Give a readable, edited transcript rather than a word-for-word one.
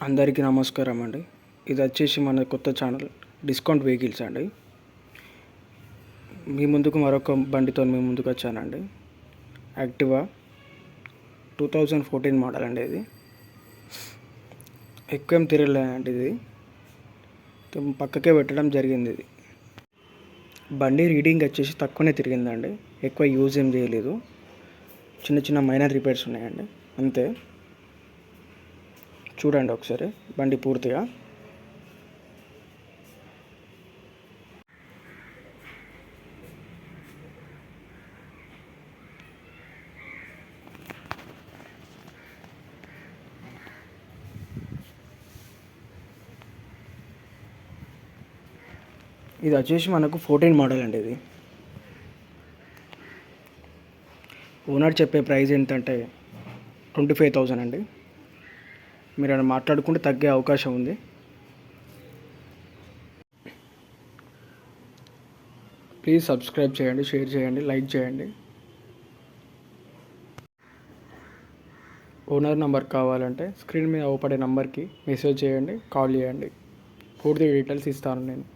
అందరికీ నమస్కారం అండి. ఇది వచ్చేసి మన కొత్త ఛానల్ డిస్కౌంట్ వెహికల్స్ అండి. మీ ముందుకు మరొక బండితో మీ ముందుకు వచ్చానండి. యాక్టివా 2014 మోడల్ అండి. ఇది ఎక్కువ తిరగలేదండి. ఇది పక్కకే పెట్టడం జరిగింది. ఇది బండి రీడింగ్ వచ్చేసి తక్కువనే తిరిగిందండి. ఎక్కువ యూజ్ ఏం చేయలేదు. చిన్న చిన్న మైనర్ రిపేర్స్ ఉన్నాయండి, అంతే. చూడండి ఒకసారి బండి పూర్తిగా. ఇది వచ్చేసి మనకు 14 మోడల్ అండి. ఇది ఓనర్ చెప్పే ప్రైస్ ఏంటంటే 25,000 అండి. మీరు అలా మాట్లాడుకుంటే తగ్గే అవకాశం ఉంది. ప్లీజ్ సబ్స్క్రైబ్ చేయండి, షేర్ చేయండి, లైక్ చేయండి. ఓనర్ నంబర్ కావాలంటే స్క్రీన్ మీద అవపడే నంబర్కి మెసేజ్ చేయండి, కాల్ చేయండి. పూర్తి డీటెయిల్స్ ఇస్తాను నేను.